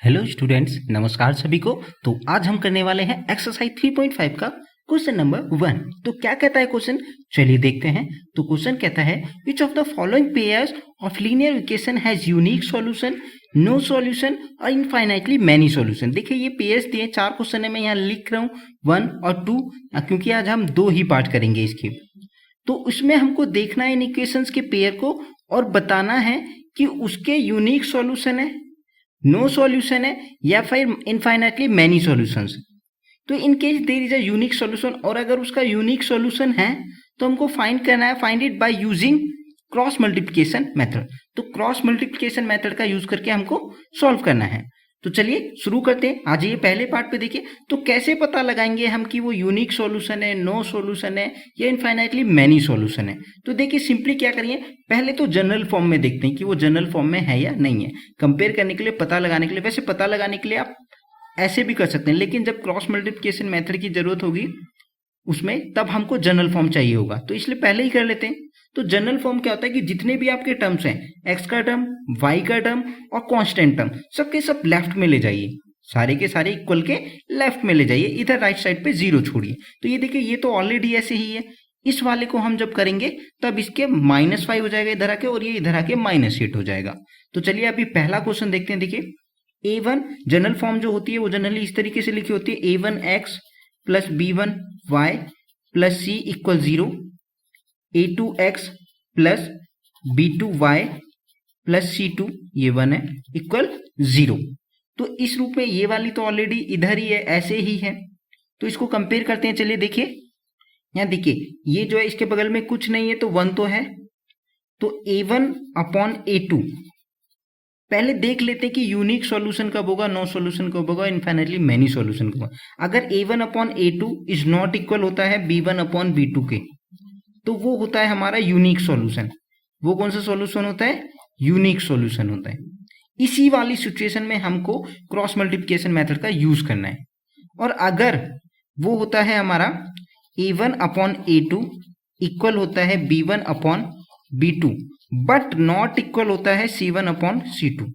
Hello students, नमस्कार सभी को। तो आज हम करने वाले हैं एक्सरसाइज 3.5 का क्वेश्चन नंबर 1। तो क्या कहता है क्वेश्चन, चलिए देखते हैं। तो क्वेश्चन कहता है which of the following pairs of linear equation has unique solution, no solution और इनफाइनाइटली मैनी सॉल्यूशन। देखिए ये पेयर्स दिए, 4 क्वेश्चन है, मैं यहाँ लिख रहा हूँ 1 और 2 क्योंकि आज हम 2 ही पार्ट करेंगे इसके। तो उसमें हमको देखना है इन इक्वेशंस के पेयर को और बताना है कि उसके यूनिक सॉल्यूशन है, नो सॉल्यूशन है या फिर इनफाइनाइटली मैनी सॉल्यूशंस। तो in case there is a unique solution, और अगर उसका यूनिक सॉल्यूशन है तो हमको फाइंड करना है, find it by using cross multiplication method. तो क्रॉस मल्टीप्लिकेशन मेथड का यूज करके हमको सॉल्व करना है। तो चलिए शुरू करते हैं। आज ये पहले पार्ट पे देखिए, तो कैसे पता लगाएंगे हम कि वो यूनिक सॉल्यूशन है, नो सॉल्यूशन है या इनफाइनाइटली मैनी सॉल्यूशन है। तो देखिए सिंपली क्या करिए, पहले तो जनरल फॉर्म में देखते हैं कि वो जनरल फॉर्म में है या नहीं है, कंपेयर करने के लिए, पता लगाने के लिए। वैसे पता लगाने के लिए आप ऐसे भी कर सकते हैं, लेकिन जब क्रॉस मल्टीप्लिकेशन मेथड की जरूरत होगी उसमें, तब हमको जनरल फॉर्म चाहिए होगा, तो इसलिए पहले ही कर लेते हैं। तो जनरल फॉर्म क्या होता है कि जितने भी आपके टर्म्स हैं, एक्स का टर्म, वाई का टर्म और कांस्टेंट टर्म, सबके सब लेफ्ट में ले जाइए, सारे के सारे इक्वल के लेफ्ट में ले जाइए, इधर राइट साइड पे जीरो छोड़िए। तो ये देखिए ये तो ऑलरेडी ऐसे ही है, इस वाले को हम जब करेंगे तब इसके -5 हो जाएगा इधर आके, और ये इधर आके -8 हो जाएगा। तो चलिए अभी पहला क्वेश्चन देखते हैं। देखिए a1 जनरल फॉर्म जो होती है वो जनरली इस तरीके से लिखी होती है, a1x plus b1y plus c equal 0, a2x plus b2y plus c2 ये 1 है इक्वल 0। तो इस रूप में ये वाली तो ऑलरेडी इधर ही है, ऐसे ही है। तो इसको कंपेयर करते हैं। चलिए देखिए यहाँ देखिए, ये जो है इसके बगल में कुछ नहीं है तो 1 तो है। तो a1 अपॉन a2 पहले देख लेते हैं कि यूनिक सॉल्यूशन कब होगा, नो सॉल्यूशन कब होगा, इनफाइनाइटली मैनी सॉल्यूशन कब होगा। अगर a1 upon a2 is not equal होता है b1 अपॉन b2 के, तो वो होता है हमारा यूनिक सॉल्यूशन। वो कौन सा सॉल्यूशन होता है, यूनिक सॉल्यूशन होता है। इसी वाली सिचुएशन में हमको क्रॉस मल्टीप्लिकेशन मेथड का यूज करना है। और अगर वो होता है हमारा a1 अपॉन a2 इक्वल होता है b1 upon b2 but not equal होता है c1 अपॉन c2,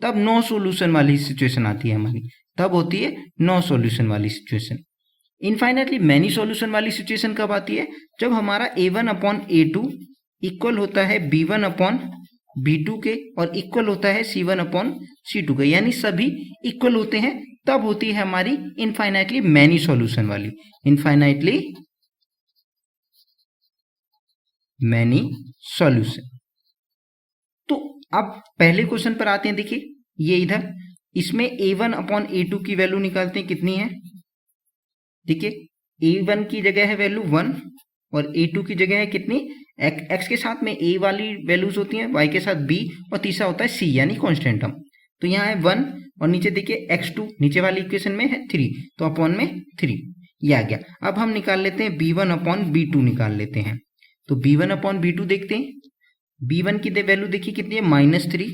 तब नो सॉल्यूशन वाली सिचुएशन आती है हमारी, तब होती है नो सॉल्यूशन वाली सिचुएशन। इनफाइनाइटली मैनी सॉल्यूशन वाली सिचुएशन कब आती है, जब हमारा a1 अपॉन a2 इक्वल होता है b1 अपॉन b2 के और इक्वल होता है c1 अपॉन c2 के, यानी सभी इक्वल होते हैं, तब होती है हमारी इनफाइनाइटली मैनी सॉल्यूशन वाली, इनफाइनाइटली मैनी सॉल्यूशन। तो अब पहले क्वेश्चन पर आते हैं। देखिए ये इधर, इसमें a1 अपॉन a2 की वैल्यू निकालते हैं, कितनी है। देखिए a1 की जगह है वैल्यू 1 और a2 की जगह है कितनी, x के साथ में a वाली वैल्यूज होती हैं, y के साथ b और तीसरा होता है c यानी कांस्टेंट टर्म। तो यहाँ है 1 और नीचे देखिए x2, नीचे वाली इक्वेशन में है 3, तो अपॉन में 3 ये आ गया। अब हम निकाल लेते हैं b1 अपॉन b2 निकाल लेते हैं। तो b1 अपॉन b2 देखते हैं। b1 की वैल्यू देखिए कितनी है, -3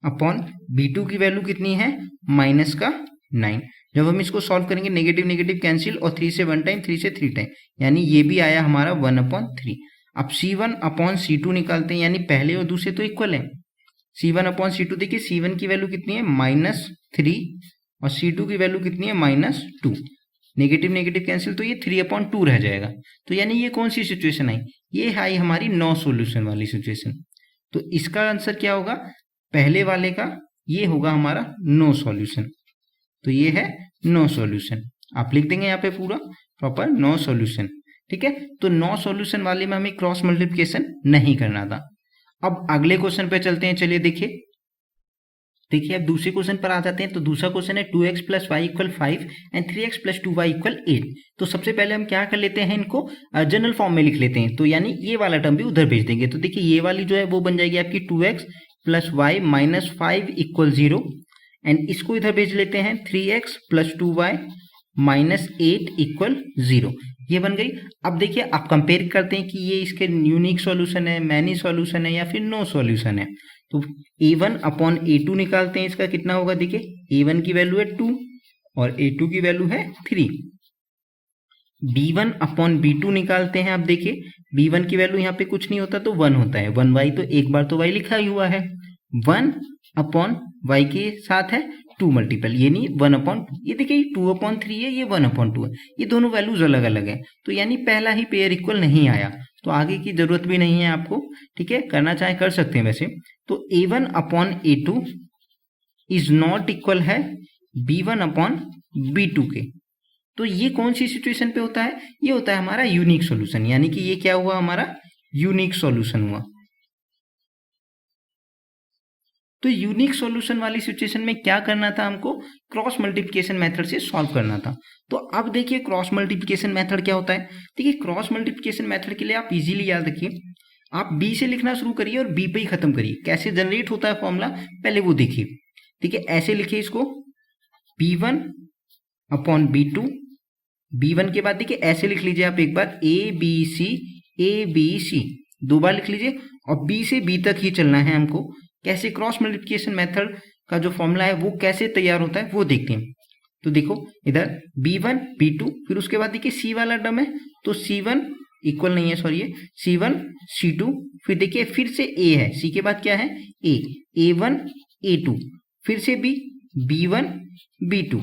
अपॉन b2 की वैल्यू कितनी है, -9। जब हम इसको सॉल्व करेंगे नेगेटिव नेगेटिव कैंसिल और 3 से 1 टाइम, 3 से 3 टाइम, यानी ये भी आया हमारा 1/3। अब c1 अपॉन c2 निकालते हैं, यानी पहले और दूसरे तो इक्वल है। c1 अपॉन c2 देखिए, c1 की वैल्यू कितनी है -3 और c2 की वैल्यू कितनी है -2। नेगेटिव नेगेटिव कैंसिल, तो ये 3/2 रह जाएगा। तो यानी ये कौन सी सिचुएशन आई, ये आई हमारी नो सॉल्यूशन वाली सिचुएशन। तो इसका आंसर क्या होगा, पहले वाले का ये होगा हमारा नो सॉल्यूशन। तो ये है नो सॉल्यूशन, आप लिख देंगे यहाँ पे पूरा प्रॉपर नो सॉल्यूशन, ठीक है। तो नो सॉल्यूशन वाले में हमें क्रॉस मल्टीप्लिकेशन नहीं करना था। अब अगले क्वेश्चन पे चलते हैं। चलिए देखिए अब दूसरे क्वेश्चन पर आ जाते हैं। तो दूसरा क्वेश्चन है 2x plus y equal 5 and 3x plus 2y equal 8। तो सबसे पहले हम क्या कर लेते हैं, इनको जनरल फॉर्म में लिख लेते हैं। तो यानी ये वाला टर्म भी उधर भेज देंगे। तो देखिए ये वाली जो है वो बन जाएगी आपकी 2x plus y minus 5 equal 0, and इसको इधर भेज लेते हैं 3x plus 2y minus 8 equal 0, ये बन गई। अब देखिए आप कंपेयर करते हैं कि ये इसके यूनिक सॉल्यूशन है, मैनी सॉल्यूशन है या फिर नो सॉल्यूशन है। तो a1 अपॉन a2 निकालते हैं, इसका कितना होगा। देखिए a1 की वैल्यू है 2 और a2 की वैल्यू है 3। b1 अपॉन b2 निकालते हैं। आप देखिए b1 की वैल्यू यहाँ पे कुछ नहीं होता तो 1 होता है, 1y, तो एक बार तो y लिखा ही हुआ है, 1 अपॉन वाई के साथ है 2 मल्टीपल, यानी 1/2। ये देखिए 2/3 है, ये 1/2 है, ये दोनों वैल्यूज अलग अलग है, तो यानी पहला ही पेयर इक्वल नहीं आया, तो आगे की जरूरत भी नहीं है आपको। ठीक है, करना चाहे कर सकते हैं वैसे। तो a1/a2 इज नॉट इक्वल है b1/b2 के। तो ये कौन सी सिचुएशन पे होता है? ये होता है हमारा यूनिक सॉल्यूशन, यानी कि ये क्या हुआ, हमारा यूनिक सॉल्यूशन हुआ। तो यूनिक सॉल्यूशन वाली सिचुएशन में क्या करना था हमको? क्रॉस मल्टीप्लिकेशन मेथड से सॉल्व करना था। तो अब देखिए क्रॉस मल्टीप्लिकेशन मेथड क्या होता है। देखिए क्रॉस मल्टीप्लिकेशन मेथड के लिए आप इजीली याद रखिए, आप बी से लिखना शुरू करिए और बी पे ही खत्म करिए। कैसे जनरेट होता है फॉर्मूला पहले वो देखिए। ठीक है, ऐसे लिखिए इसको b1/b2। b1 के बाद देखिए ऐसे लिख लीजिए आप एक बार ए बी सी, 2 बार लिख लीजिए, और बी से बी तक ही चलना है हमको। कैसे क्रॉस मल्टीप्लिकेशन मेथड का जो फॉर्मूला है वो कैसे तैयार होता है वो देखते हैं। तो देखो इधर b1 b2, फिर उसके बाद देखिए c वाला टर्म है, तो c1 इक्वल नहीं है, सॉरी c1 c2, फिर देखिए फिर से a है, c के बाद क्या है a1 a2, फिर से b1 b2,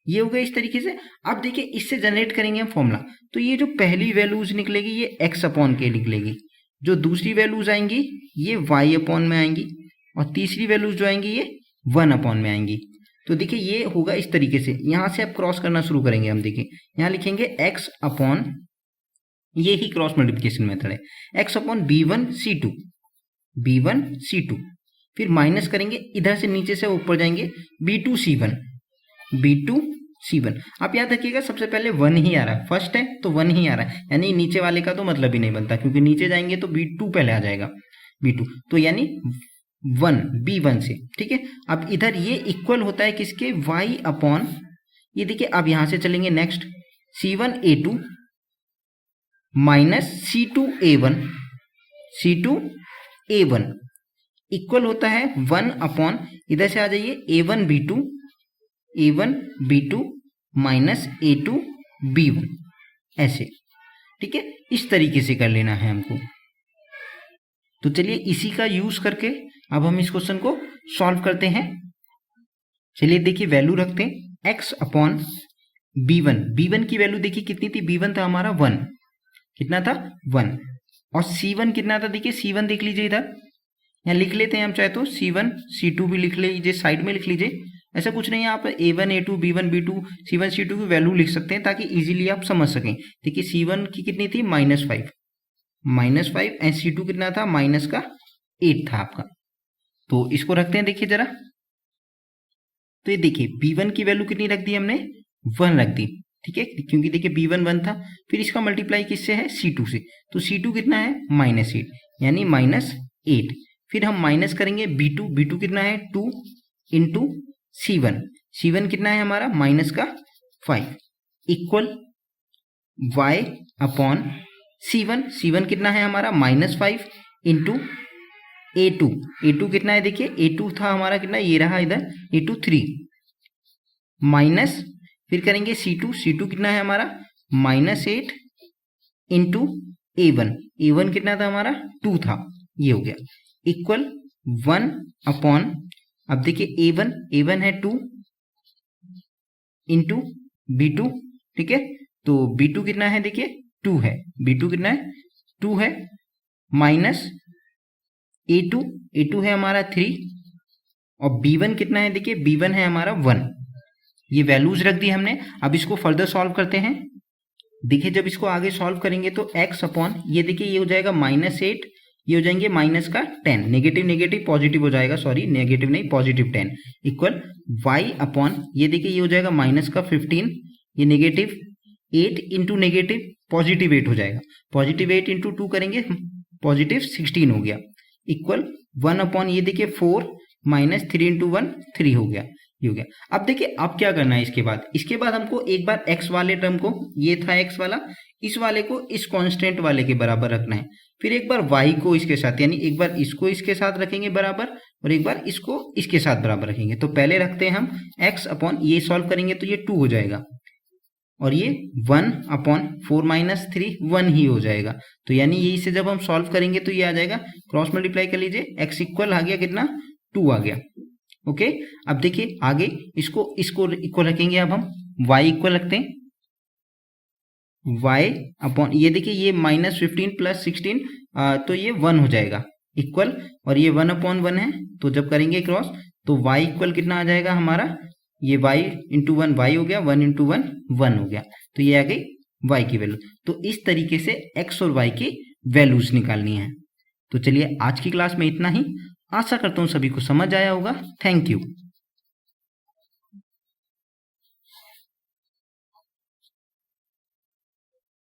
ये हो गया इस तरीके से। अब देखिए इससे जनरेट करेंगे हम फॉर्मूला, तो ये जो पहली वैल्यूज निकलेगी ये x/k निकलेगी, जो दूसरी वैल्यूज आएंगी ये y/ में आएंगी, और तीसरी वैल्यूज जो आएंगी ये 1/ में आएंगी। तो देखिए ये होगा इस तरीके से। यहां से आप क्रॉस करना शुरू करेंगे, हम देखिए यहां लिखेंगे x/, ये ही क्रॉस मल्टीप्लिकेशन मेथड है, x/b1c2, फिर माइनस करेंगे, इधर से नीचे से ऊपर जाएंगे b2c1। आप याद रखिएगा सबसे पहले 1 ही आ रहा है, फर्स्ट है तो 1 ही आ रहा है, यानी नीचे वाले का तो मतलब ही नहीं बनता, क्योंकि नीचे जाएंगे तो b2 पहले आ जाएगा, b2, तो यानी 1 b1 से। ठीक है, अब इधर ये इक्वल होता है किसके, y/, ये देखिए अब यहां से चलेंगे next c1a2 minus c2a1 equal होता है 1/, इधर से आ जाइए a1b2 माइनस a2b1, ऐसे। ठीक है, इस तरीके से कर लेना है हमको। तो चलिए इसी का यूज करके अब हम इस क्वेश्चन को सॉल्व करते हैं। चलिए देखिए वैल्यू रखते हैं x/b1 की वैल्यू देखिए कितनी थी, b1 था हमारा 1, कितना था 1, और c1 कितना था, देखिए c1 देख लीजिए इधर, यहाँ लिख लेते हैं हम चाहे तो c1 c2 भी लिख लीजिए, साइड में लिख लीजिए, ऐसा कुछ नहीं है, आप a1 a2 b1 b2 c1 c2 की वैल्यू लिख सकते हैं ताकि इजीली आप समझ सकें। देखिए c1 की कितनी थी -5 एंड c2 कितना था -8 था आपका। तो इसको रखते हैं देखिए जरा, तो ये देखिए b1 की वैल्यू कितनी रख दी हमने, 1 रख दी। ठीक है, क्योंकि देखिए b1 1 था, फिर इसका मल्टीप्लाई किससे है, c2 से, तो c2 कितना है -8, यानी -8, फिर हम माइनस करेंगे b2 कितना है 2 इंटू c1 कितना है हमारा -5 इक्वल y/c1 कितना है हमारा -5 इंटू a2 कितना है, देखिए a2 था हमारा कितना, ये रहा इधर a2 3, माइनस फिर करेंगे c2 कितना है हमारा -8 इंटू a1 कितना था हमारा 2 था, ये हो गया इक्वल 1/, अब देखिए a1 है 2 इंटू b2। ठीक है, तो b2 कितना है, देखिए 2 है, b2 कितना है 2 है, माइनस a2 है हमारा 3, और b1 कितना है, देखिए b1 है हमारा 1। ये वैल्यूज रख दी हमने। अब इसको फर्दर सॉल्व करते हैं। देखिए जब इसको आगे सॉल्व करेंगे तो x/, ये देखिए ये हो जाएगा -8, ये हो जाएंगे -10, नेगेटिव पॉजिटिव हो जाएगा, सॉरी नेगेटिव नहीं पॉजिटिव 10 इक्वल y/, ये देखिए ये हो जाएगा -15, ये -8 इंटू नेगेटिव +8 हो जाएगा, +8 इंटू 2 करेंगे +16 हो गया इक्वल 1/, ये देखिए 4 -3 इंटू 1 3 हो गया, ये हो गया। अब देखिए अब क्या करना है इसके बाद हमको एक बार x वाले टर्म को, ये था x वाला, इस वाले को इस कांस्टेंट वाले के बराबर रखना है, फिर एक बार y को इसके साथ, यानी एक बार इसको इसके साथ रखेंगे बराबर और एक बार इसको इसके साथ बराबर रखेंगे। तो पहले रखते हैं हम x/, ये सॉल्व करेंगे तो ये 2 हो जाएगा, और ये 1/4 - 3 1 ही हो जाएगा। तो यानी ये इसे जब हम सॉल्व करेंगे तो ये आ जाएगा, क्रॉस मल्टीप्लाई कर लीजिए, x इक्वल आ गया कितना 2 आ गया। ओके, अब देखिए आगे इसको इक्वल रखेंगे, अब हम y इक्वल रखते हैं, y अपॉन ये देखिए ये -15 + 16 तो ये 1 हो जाएगा इक्वल, और ये 1/1 है तो जब करेंगे क्रॉस तो y इक्वल कितना आ जाएगा हमारा, ये y इंटू 1 y हो गया, 1 इंटू 1 1 हो गया, तो ये आ गई y की वैल्यू। तो इस तरीके से x और y की वैल्यूज निकालनी है। तो चलिए आज की क्लास में इतना ही, आशा करता हूँ सभी को समझ आया होगा। Thank you.